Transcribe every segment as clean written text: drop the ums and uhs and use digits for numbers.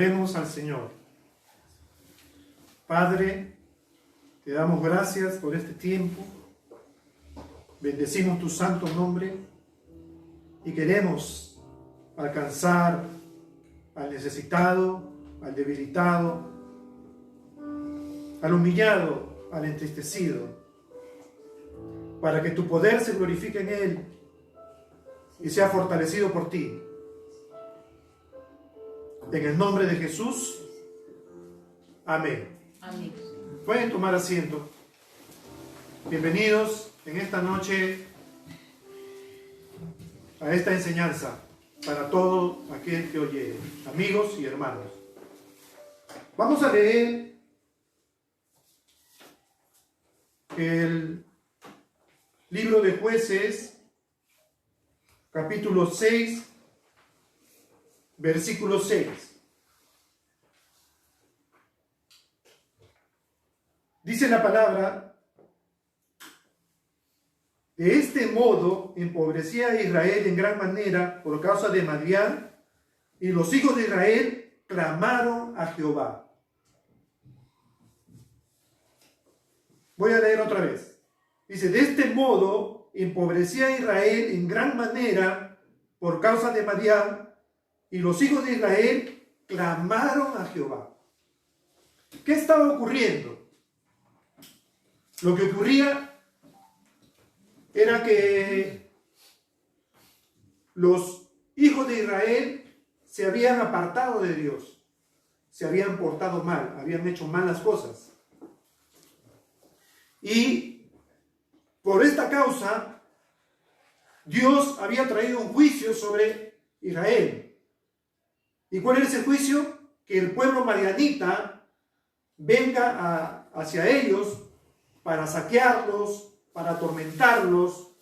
Oremos al Señor. Padre, te damos gracias por este tiempo. Bendecimos tu santo nombre y queremos alcanzar al necesitado, al debilitado, al humillado, al entristecido, para que tu poder se glorifique en él y sea fortalecido por ti. En el nombre de Jesús. Amén. Amén. Pueden tomar asiento. Bienvenidos en esta noche a esta enseñanza para todo aquel que oye, amigos y hermanos. Vamos a leer el libro de Jueces, capítulo 6, versículo 6. Dice la palabra: de este modo empobrecía a Israel en gran manera por causa de Madián, y los hijos de Israel clamaron a Jehová. Voy a leer otra vez. Dice: de este modo empobrecía a Israel en gran manera por causa de Madián, y los hijos de Israel clamaron a Jehová. ¿Qué estaba ocurriendo? Lo que ocurría era que los hijos de Israel se habían apartado de Dios, se habían portado mal, habían hecho malas cosas. Y por esta causa, Dios había traído un juicio sobre Israel. ¿Y cuál era ese juicio? Que el pueblo madianita venga hacia ellos para saquearlos, para atormentarlos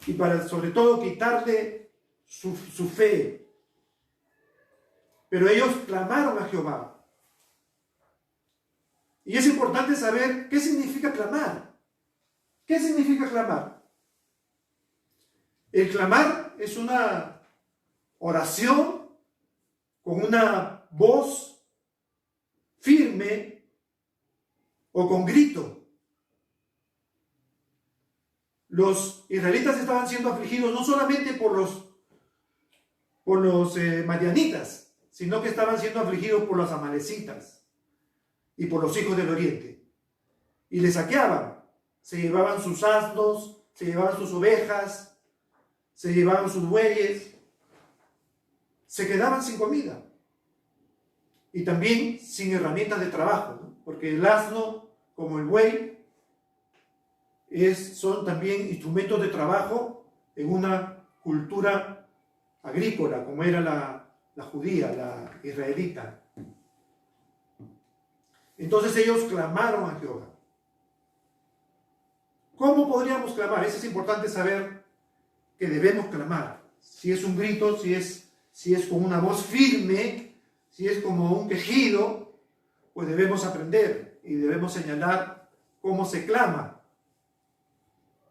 y para sobre todo quitarle su fe. Pero ellos clamaron a Jehová. Y es importante saber qué significa clamar. ¿Qué significa clamar? El clamar es una oración con una voz firme o con grito. Los israelitas estaban siendo afligidos no solamente por los madianitas, sino que estaban siendo afligidos por los amalecitas y por los hijos del oriente. Y les saqueaban, se llevaban sus asnos, se llevaban sus ovejas, se llevaban sus bueyes, se quedaban sin comida y también sin herramientas de trabajo, ¿no? Porque el asno, como el buey, son también instrumentos de trabajo en una cultura agrícola, como era la judía, la israelita. Entonces ellos clamaron a Jehová. ¿Cómo podríamos clamar? Eso es importante saber que debemos clamar. Si es un grito, si es con una voz firme, si es como un quejido, pues debemos aprender y debemos señalar cómo se clama.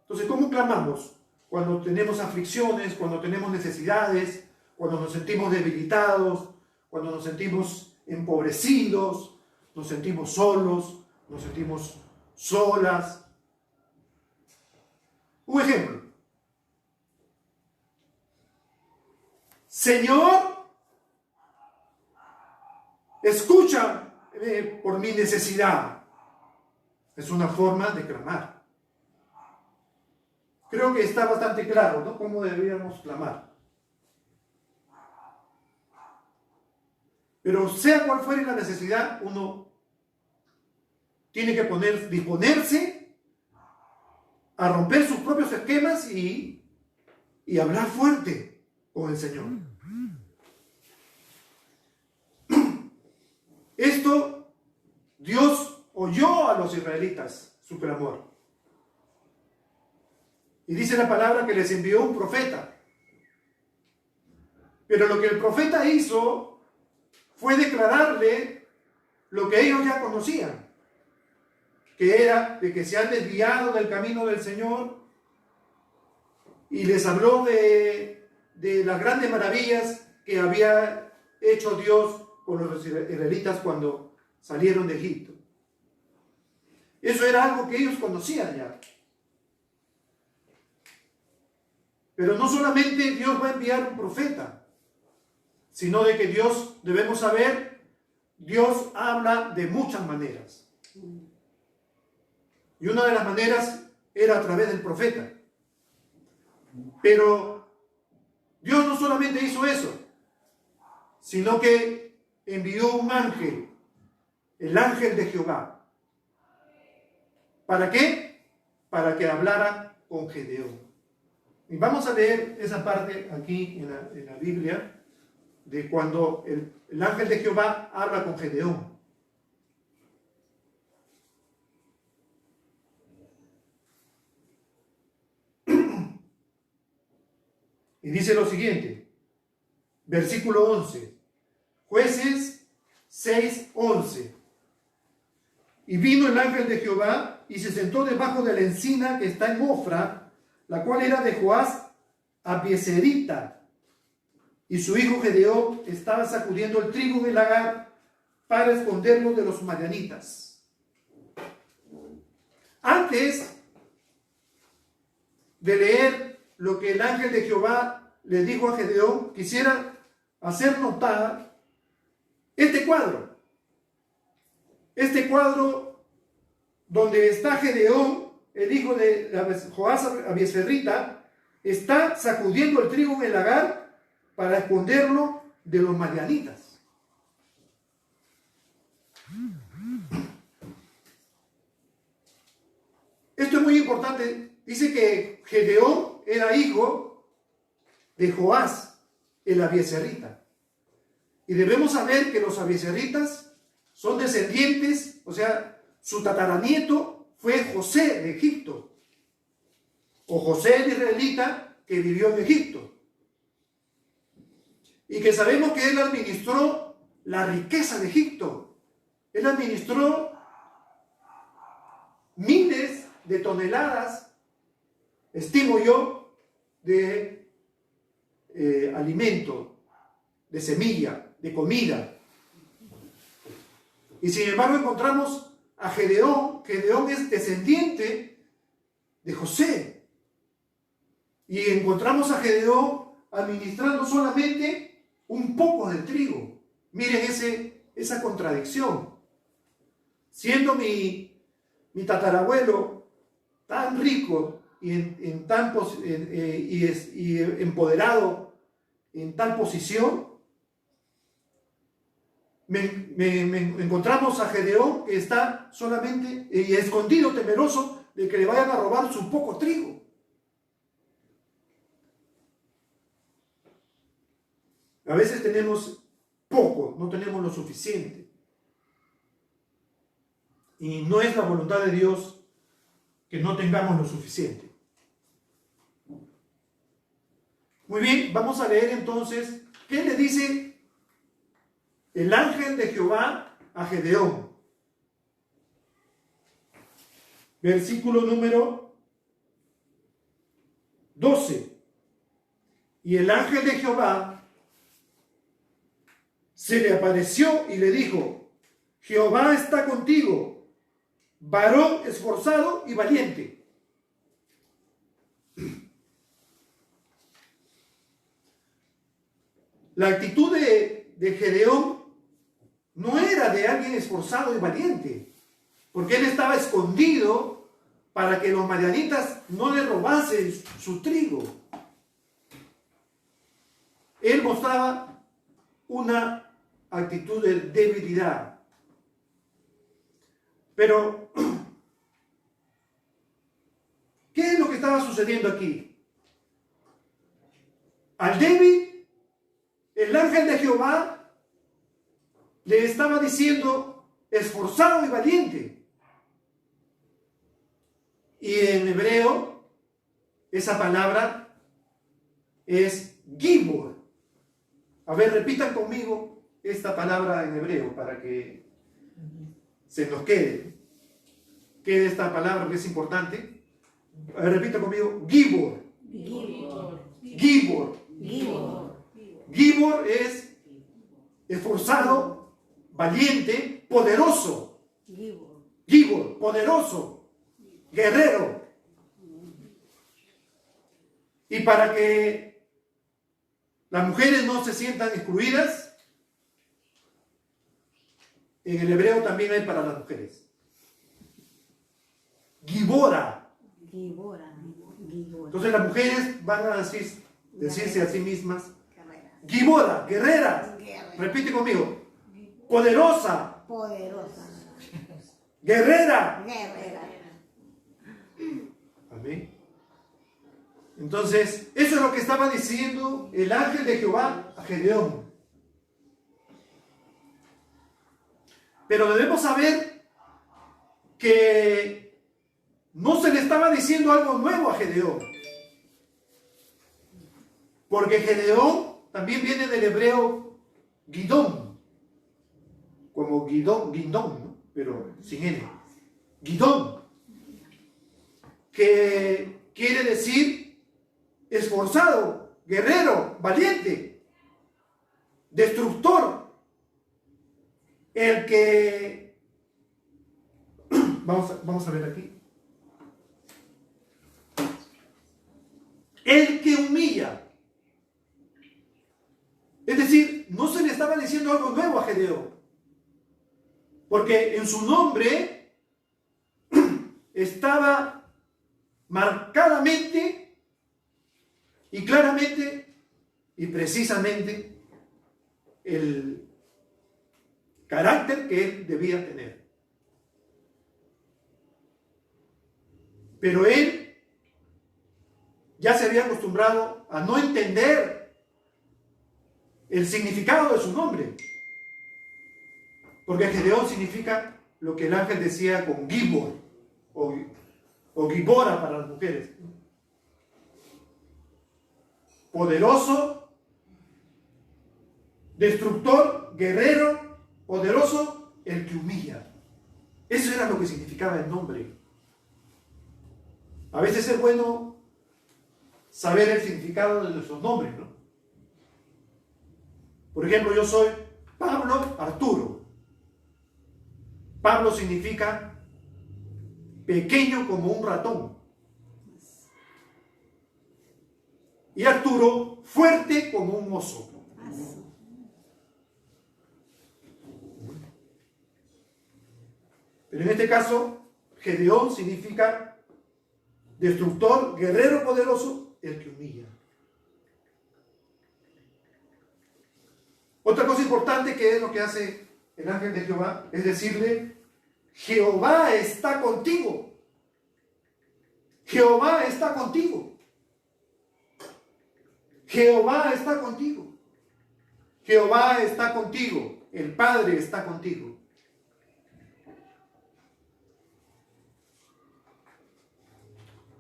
Entonces, ¿cómo clamamos? Cuando tenemos aflicciones, cuando tenemos necesidades, cuando nos sentimos debilitados, cuando nos sentimos empobrecidos, nos sentimos solos, nos sentimos solas. Un ejemplo. Señor, escucha por mi necesidad. Es una forma de clamar. Creo que está bastante claro, ¿no? Cómo deberíamos clamar. Pero sea cual fuere la necesidad, uno tiene que disponerse a romper sus propios esquemas y hablar fuerte con el Señor. Esto, Dios oyó a los israelitas su clamor. Y dice la palabra que les envió un profeta. Pero lo que el profeta hizo fue declararle lo que ellos ya conocían, que era de que se han desviado del camino del Señor, y les habló de las grandes maravillas que había hecho Dios con los israelitas cuando salieron de Egipto. Eso era algo que ellos conocían ya. Pero no solamente Dios va a enviar un profeta, sino de que Dios, debemos saber, Dios habla de muchas maneras. Y una de las maneras era a través del profeta. Pero Dios no solamente hizo eso, sino que envió un ángel, el ángel de Jehová. ¿Para qué? Para que hablara con Gedeón. Y vamos a leer esa parte aquí en la Biblia, de cuando el ángel de Jehová habla con Gedeón. Y dice lo siguiente, versículo 11, Jueces 6:11. Y vino el ángel de Jehová y se sentó debajo de la encina que está en Ofra, la cual era de Joás Abiezerita. Y su hijo Gedeón estaba sacudiendo el trigo del lagar para esconderlo de los madianitas. Antes de leer lo que el ángel de Jehová le dijo a Gedeón, quisiera hacer notar este cuadro. Este cuadro donde está Gedeón, el hijo de Joás Abiezerita, está sacudiendo el trigo en el lagar para esconderlo de los madianitas. Esto es muy importante. Dice que Gedeón era hijo de Joás, el Abiezerita. Y debemos saber que los Abiezeritas son descendientes, o sea, su tataranieto fue José de Egipto, o José el israelita que vivió en Egipto. Y que sabemos que él administró la riqueza de Egipto. Él administró miles de toneladas, estimo yo, de alimento, de semilla, de comida. Y sin embargo encontramos a Gedeón. Gedeón es descendiente de José. Y encontramos a Gedeón administrando solamente un poco de trigo. Miren esa contradicción. Siendo mi tatarabuelo tan rico y empoderado en tal posición, encontramos a Gedeón que está solamente escondido, temeroso de que le vayan a robar su poco trigo. A veces tenemos poco, no tenemos lo suficiente. Y no es la voluntad de Dios que no tengamos lo suficiente. Muy bien, vamos a leer entonces qué le dice el ángel de Jehová a Gedeón. Versículo número 12. Y el ángel de Jehová se le apareció y le dijo: Jehová está contigo, varón esforzado y valiente. La actitud de Gedeón no era de alguien esforzado y valiente, porque él estaba escondido para que los madianitas no le robasen su trigo. Él mostraba una actitud de debilidad. Pero, ¿qué es lo que estaba sucediendo aquí? Al débil, el ángel de Jehová le estaba diciendo esforzado y valiente. Y en hebreo, esa palabra es gibor. A ver, repitan conmigo esta palabra en hebreo para que se nos quede esta palabra que es importante. A ver, repita conmigo, gibor. Gibor. Gibor. Gibor es esforzado, valiente, poderoso. Gibor, poderoso, guerrero. Y para que las mujeres no se sientan excluidas, en el hebreo también hay para las mujeres. Gibora. Entonces las mujeres van a decirse a sí mismas, Gibora, guerreras. Repite conmigo. Poderosa. Guerrera. Amén. Entonces, eso es lo que estaba diciendo el ángel de Jehová a Gedeón. Pero debemos saber que no se le estaba diciendo algo nuevo a Gedeón. Porque Gedeón también viene del hebreo Gidón. Como Guindón, ¿no? Pero sin N. Gidón. Que quiere decir esforzado, guerrero, valiente, destructor. El que... Vamos a ver aquí. El que humilla. Es decir, no se le estaba diciendo algo nuevo a Gedeón. Porque en su nombre estaba marcadamente y claramente y precisamente el carácter que él debía tener. Pero él ya se había acostumbrado a no entender el significado de su nombre. Porque Gedeón significa lo que el ángel decía con Gibor o Gibora para las mujeres. Poderoso, destructor, guerrero, poderoso, el que humilla. Eso era lo que significaba el nombre. A veces es bueno saber el significado de nuestros nombres, ¿no? Por ejemplo, yo soy Pablo Arturo. Pablo significa pequeño como un ratón. Y Arturo, fuerte como un oso. Pero en este caso, Gedeón significa destructor, guerrero poderoso, el que humilla. Otra cosa importante que es lo que hace el ángel de Jehová, es decirle, Jehová está contigo. Jehová está contigo. Jehová está contigo. Jehová está contigo. El Padre está contigo.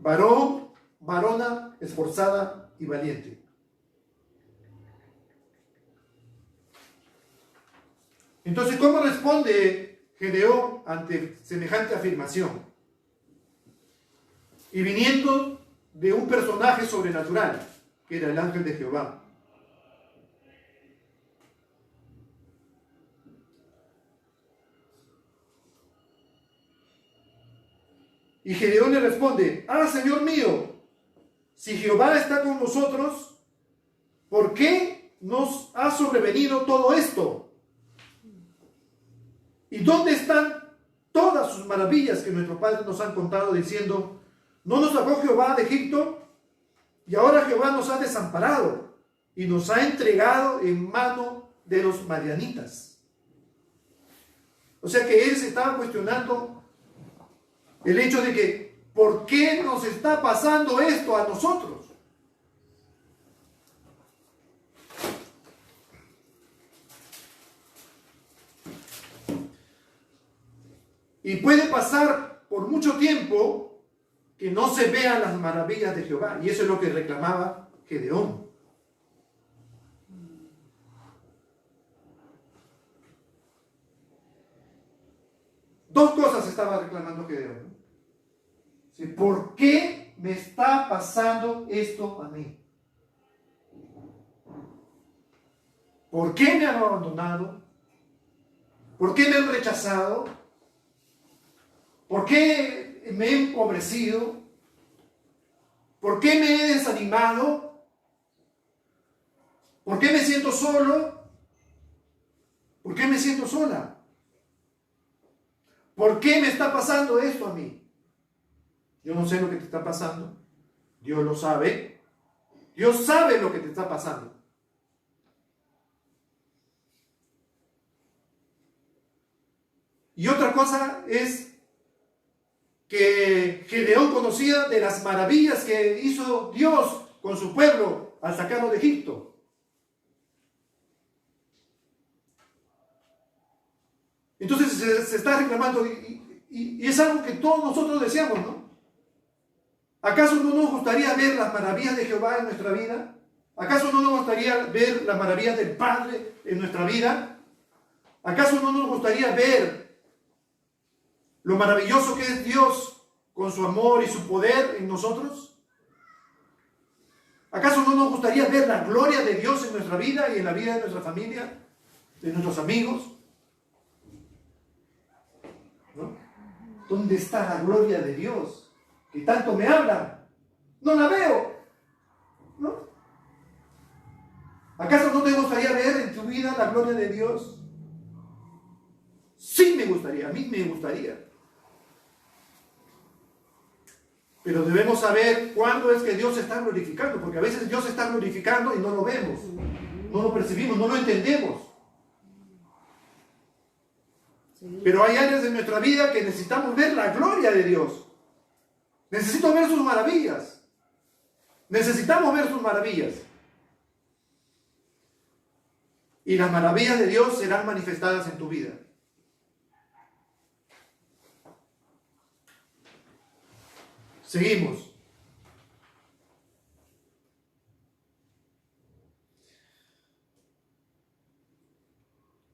Varón, varona, esforzada y valiente. Entonces, ¿cómo responde Gedeón ante semejante afirmación? Y viniendo de un personaje sobrenatural, que era el ángel de Jehová. Y Gedeón le responde, Señor mío, si Jehová está con nosotros, ¿por qué nos ha sobrevenido todo esto? ¿Y dónde están todas sus maravillas que nuestros padres nos han contado diciendo, no nos sacó Jehová de Egipto? Y ahora Jehová nos ha desamparado y nos ha entregado en mano de los madianitas. O sea que él se estaba cuestionando el hecho de que, ¿por qué nos está pasando esto a nosotros? Y puede pasar por mucho tiempo que no se vean las maravillas de Jehová. Y eso es lo que reclamaba Gedeón. Dos cosas estaba reclamando Gedeón. ¿Por qué me está pasando esto a mí? ¿Por qué me han abandonado? ¿Por qué me han rechazado? ¿Por qué me he empobrecido? ¿Por qué me he desanimado? ¿Por qué me siento solo? ¿Por qué me siento sola? ¿Por qué me está pasando esto a mí? Yo no sé lo que te está pasando. Dios lo sabe. Dios sabe lo que te está pasando. Y otra cosa es que Gedeón conocía de las maravillas que hizo Dios con su pueblo al sacarlo de Egipto. Entonces se está reclamando y es algo que todos nosotros deseamos, ¿no? ¿Acaso no nos gustaría ver las maravillas de Jehová en nuestra vida? ¿Acaso no nos gustaría ver las maravillas del Padre en nuestra vida? ¿Acaso no nos gustaría ver lo maravilloso que es Dios con su amor y su poder en nosotros? ¿Acaso no nos gustaría ver la gloria de Dios en nuestra vida y en la vida de nuestra familia, de nuestros amigos? ¿No? ¿Dónde está la gloria de Dios? Que tanto me hablan. No la veo. ¿No? ¿Acaso no te gustaría ver en tu vida la gloria de Dios? Sí me gustaría, a mí me gustaría. Pero debemos saber cuándo es que Dios se está glorificando, porque a veces Dios se está glorificando y no lo vemos, no lo percibimos, no lo entendemos. Pero hay áreas de nuestra vida que necesitamos ver la gloria de Dios. Necesito ver sus maravillas. Necesitamos ver sus maravillas. Y las maravillas de Dios serán manifestadas en tu vida. Seguimos.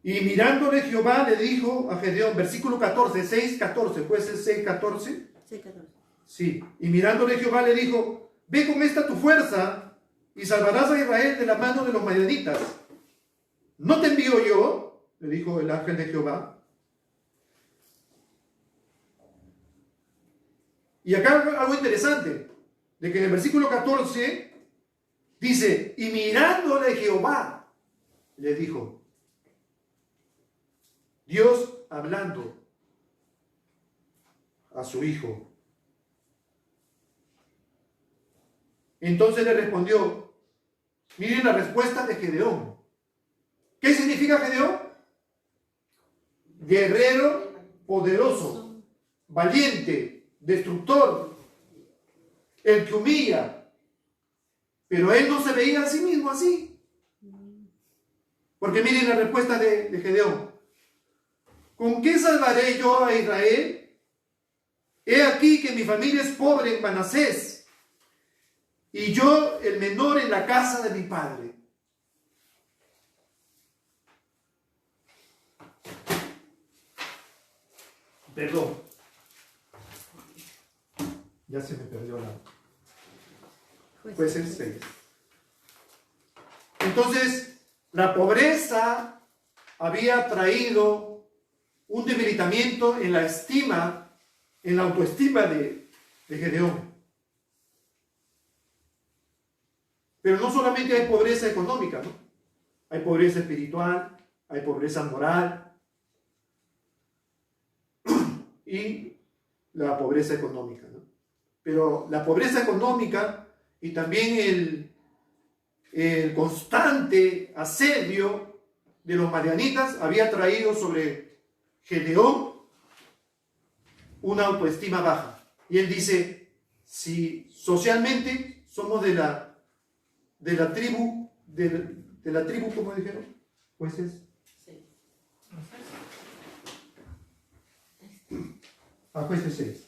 Y mirándole Jehová le dijo a Gedeón, versículo 14, 6, 14, ¿puede ser 6, 14? 6, 14. Sí, y mirándole Jehová le dijo, ve con esta tu fuerza y salvarás a Israel de la mano de los madianitas. ¿No te envío yo? Le dijo el ángel de Jehová. Y acá algo interesante, de que en el versículo 14 dice, y mirándole Jehová, le dijo, Dios hablando a su hijo. Entonces le respondió, miren la respuesta de Gedeón. ¿Qué significa Gedeón? Guerrero poderoso, valiente, destructor, el que humilla. Pero él no se veía a sí mismo así. Porque miren la respuesta de Gedeón. ¿Con qué salvaré yo a Israel? He aquí que mi familia es pobre en Manasés, y yo el menor en la casa de mi padre. Perdón. Ya se me perdió la... Jueces 6. Entonces, la pobreza había traído un debilitamiento en la estima, en la autoestima de Gedeón. Pero no solamente hay pobreza económica, ¿no? Hay pobreza espiritual, hay pobreza moral y la pobreza económica, ¿no? Pero la pobreza económica y también el constante asedio de los madianitas había traído sobre Gedeón una autoestima baja. Y él dice, si socialmente somos de la tribu, de la tribu, ¿cómo dijeron? Jueces. Sí. A Jueces 6.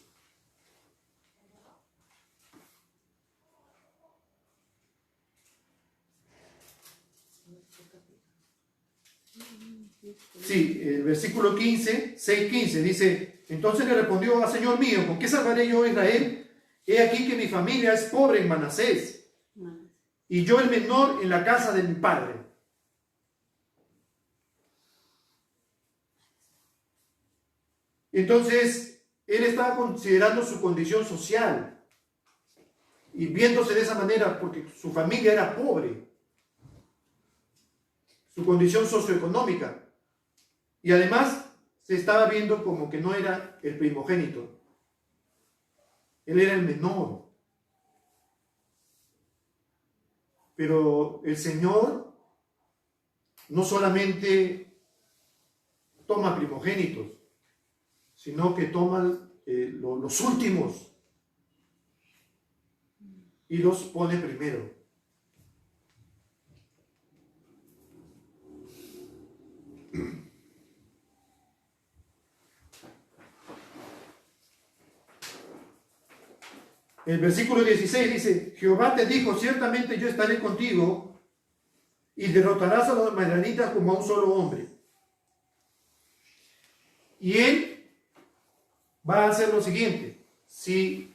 Sí, el versículo 15, 6:15 dice, entonces le respondió, Señor mío, ¿con qué salvaré yo a Israel? He aquí que mi familia es pobre en Manasés, y yo el menor en la casa de mi padre. Entonces, él estaba considerando su condición social y viéndose de esa manera porque su familia era pobre, su condición socioeconómica, y además se estaba viendo como que no era el primogénito, él era el menor. Pero el Señor no solamente toma primogénitos, sino que toma los últimos y los pone primero. El versículo 16 dice: Jehová te dijo, ciertamente yo estaré contigo y derrotarás a los madianitas como a un solo hombre. Y él va a hacer lo siguiente: si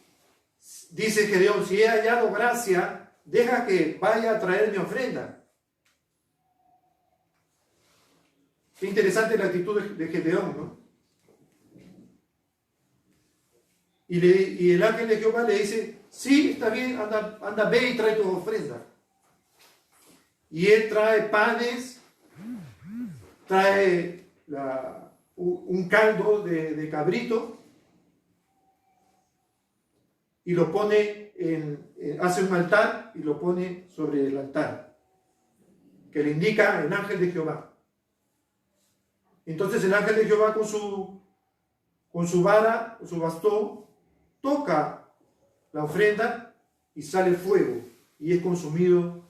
dice Gedeón, si he hallado gracia, deja que vaya a traer mi ofrenda. Qué interesante la actitud de Gedeón, ¿no? Y el ángel de Jehová le dice: sí, está bien, anda, ve y trae tu ofrenda. Y él trae panes, trae un caldo de cabrito y lo pone hace un altar y lo pone sobre el altar, que le indica el ángel de Jehová. Entonces el ángel de Jehová con su vara, con su bastón, toca la ofrenda y sale fuego y es consumido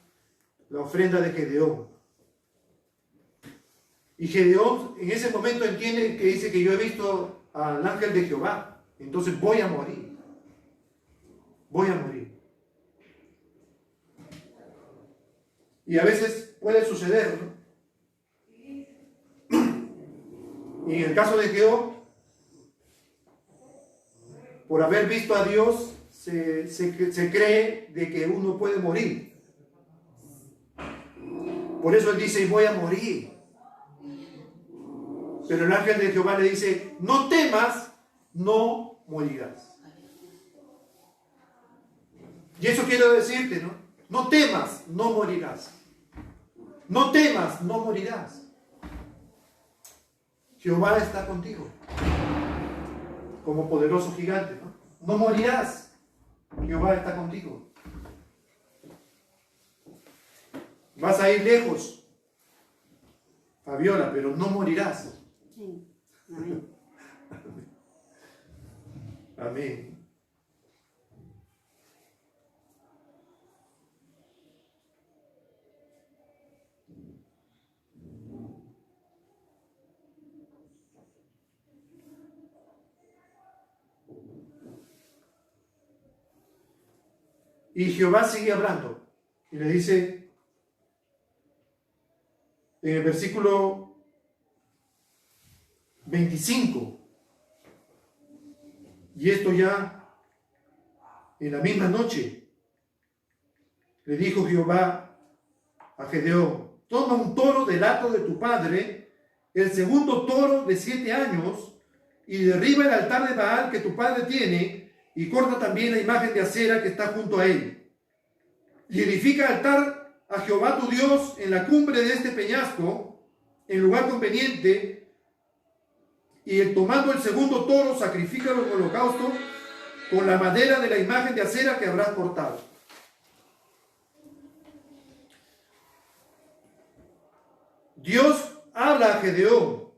la ofrenda de Gedeón. Y Gedeón en ese momento entiende que dice que yo he visto al ángel de Jehová, entonces voy a morir. Voy a morir. Y a veces puede suceder, ¿no? Y en el caso de Gedeón, por haber visto a Dios, se cree de que uno puede morir. Por eso él dice: voy a morir. Pero el ángel de Jehová le dice: no temas, no morirás. Y eso quiero decirte, ¿no? No temas, no morirás. No temas, no morirás. Jehová está contigo, como poderoso gigante, ¿no? No morirás. Jehová está contigo. Vas a ir lejos, Fabiola, pero no morirás. Sí. Amén. Amén. Y Jehová sigue hablando y le dice en el versículo 25, y esto ya en la misma noche, le dijo Jehová a Gedeón: toma un toro del hato de tu padre, el segundo toro de 7 años, y derriba el altar de Baal que tu padre tiene, y corta también la imagen de acera que está junto a él. Y edifica altar a Jehová tu Dios en la cumbre de este peñasco, en lugar conveniente, y tomando el segundo toro, sacrifícalo en holocausto con la madera de la imagen de acera que habrás cortado. Dios habla a Gedeón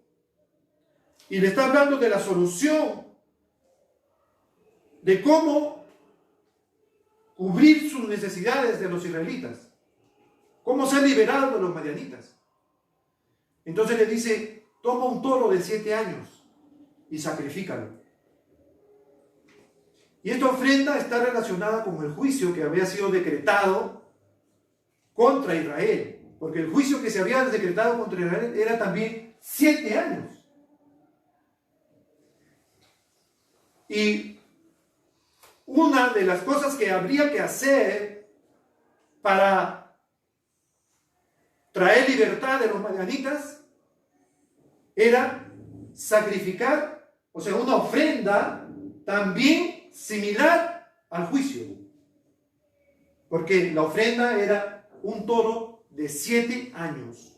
y le está hablando de la solución de cómo cubrir sus necesidades de los israelitas, cómo ser liberado de los madianitas. Entonces le dice: toma un toro de 7 años y sacrifícalo. Y esta ofrenda está relacionada con el juicio que había sido decretado contra Israel, porque el juicio que se había decretado contra Israel era también 7 años. Y una de las cosas que habría que hacer para traer libertad de los madianitas era sacrificar o sea, una ofrenda también similar al juicio. Porque la ofrenda era un toro de 7 años.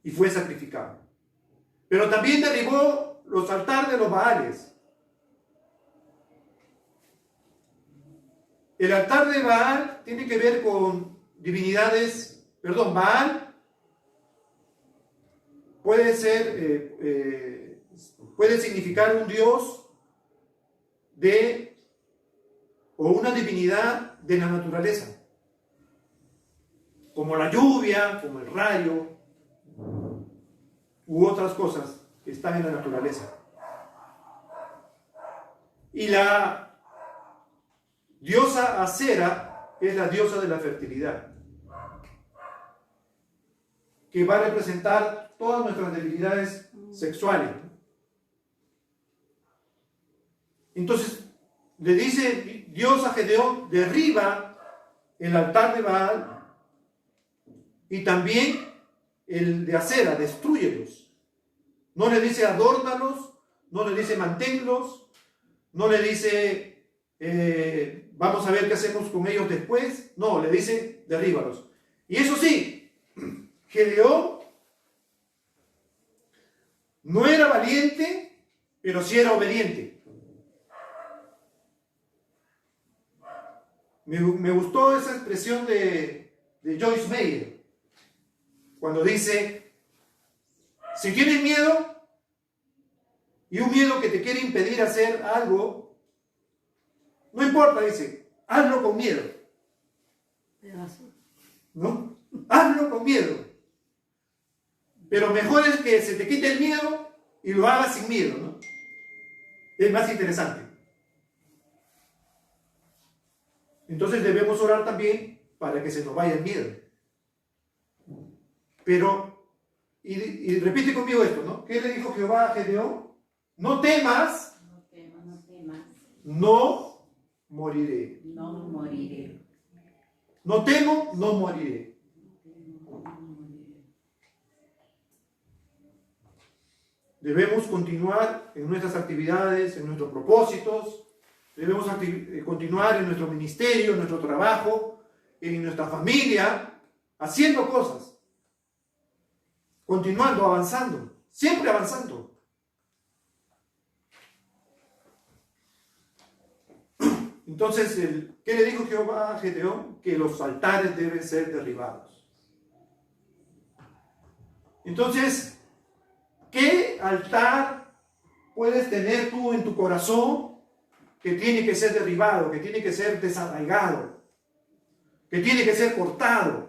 Y fue sacrificado. Pero también derribó los altares de los Baales. El altar de Baal tiene que ver con divinidades, Baal puede ser, puede significar un dios o una divinidad de la naturaleza, como la lluvia, como el rayo, u otras cosas que están en la naturaleza. Y la diosa Acera es la diosa de la fertilidad, que va a representar todas nuestras debilidades sexuales. Entonces, le dice Dios a Gedeón, derriba el altar de Baal y también el de Acera, destrúyelos. No le dice adórnalos, no le dice manténlos, no le dice vamos a ver qué hacemos con ellos después. No, le dice derríbalos. Y eso sí, Gedeón no era valiente, pero sí era obediente. Me gustó esa expresión de Joyce Meyer, cuando dice, si tienes miedo, y un miedo que te quiere impedir hacer algo, no importa, dice, hazlo con miedo. ¿No? Hazlo con miedo. Pero mejor es que se te quite el miedo y lo hagas sin miedo, ¿no? Es más interesante. Entonces debemos orar también para que se nos vaya el miedo. Pero, y repite conmigo esto, ¿no? ¿Qué le dijo Jehová a Gedeón? No temas, no moriré. No moriré. No temo, no moriré. Debemos continuar en nuestras actividades, en nuestros propósitos. Debemos continuar en nuestro ministerio, en nuestro trabajo, en nuestra familia, haciendo cosas. Continuando, avanzando, siempre avanzando. Entonces, ¿qué le dijo Jehová a Gedeón? Que los altares deben ser derribados. Entonces, ¿qué altar puedes tener tú en tu corazón que tiene que ser derribado, que tiene que ser desarraigado, que tiene que ser cortado?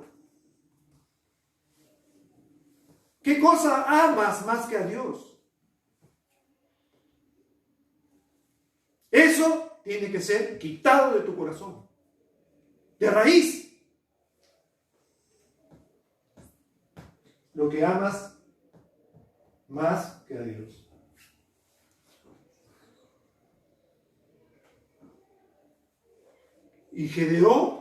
¿Qué cosa amas más que a Dios? Eso tiene que ser quitado de tu corazón, de raíz. Lo que amas más que a Dios. Y Gedeón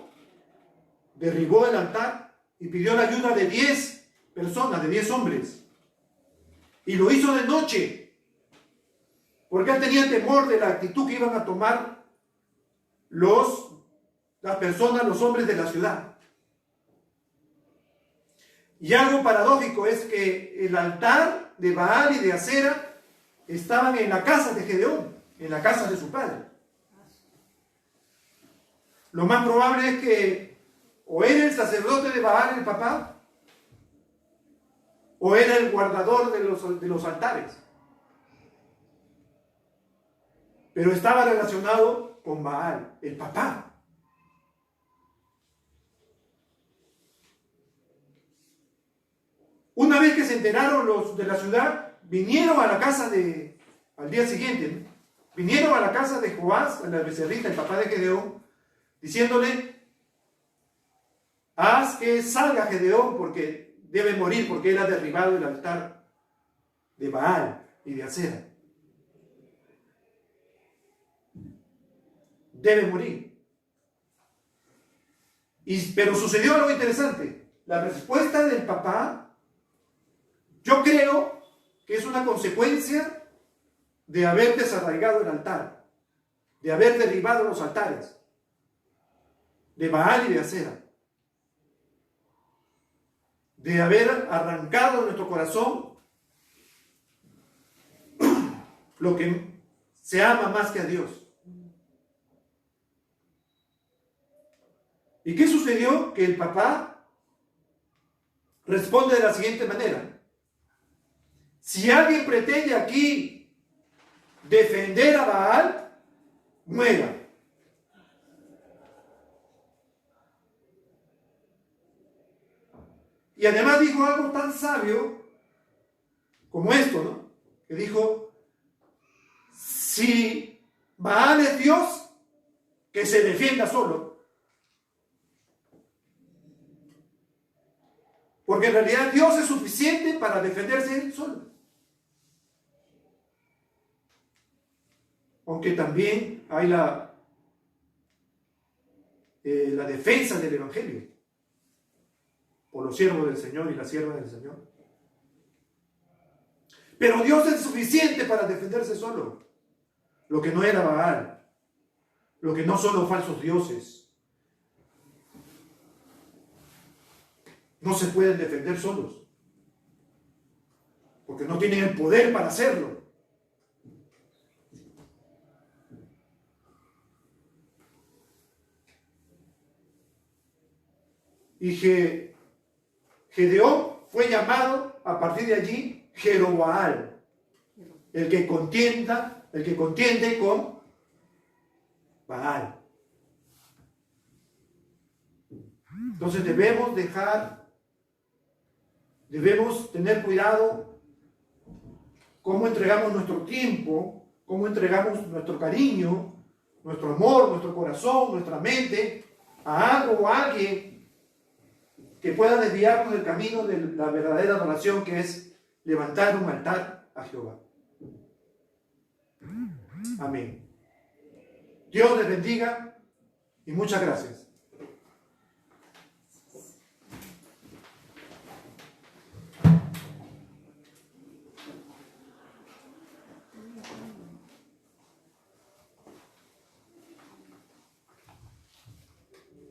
derribó el altar y pidió la ayuda de 10 personas, de 10 hombres. Y lo hizo de noche, porque él tenía temor de la actitud que iban a tomar las personas, los hombres de la ciudad. Y algo paradójico es que el altar de Baal y de Acera estaban en la casa de Gedeón, en la casa de su padre. Lo más probable es que o era el sacerdote de Baal el papá, o era el guardador de los altares. Pero estaba relacionado con Baal, el papá. Una vez que se enteraron los de la ciudad, vinieron a la casa al día siguiente, ¿no? Vinieron a la casa de Joás, a la becerrita, el papá de Gedeón, diciéndole, haz que salga Gedeón porque debe morir, porque él ha derribado el altar de Baal y de Acera. Debe morir. Pero sucedió algo interesante. La respuesta del papá, yo creo que es una consecuencia de haber desarraigado el altar, de haber derribado los altares de Baal y de Acera, de haber arrancado de nuestro corazón lo que se ama más que a Dios. ¿Y qué sucedió? Que el papá responde de la siguiente manera: si alguien pretende aquí defender a Baal, muera. Y además dijo algo tan sabio como esto, ¿no? Que dijo: si Baal es Dios, que se defienda solo. Porque en realidad Dios es suficiente para defenderse él solo. Aunque también hay la defensa del Evangelio por los siervos del Señor y las siervas del Señor. Pero Dios es suficiente para defenderse solo. Lo que no era Baal, lo que no son los falsos dioses, no se pueden defender solos, porque no tienen el poder para hacerlo. Y Gedeón fue llamado a partir de allí Jeroboal, el que contiende con Baal. Entonces debemos tener cuidado cómo entregamos nuestro tiempo, cómo entregamos nuestro cariño, nuestro amor, nuestro corazón, nuestra mente a algo o a alguien que pueda desviarnos del camino de la verdadera adoración, que es levantar un altar a Jehová. Amén. Dios les bendiga y muchas gracias.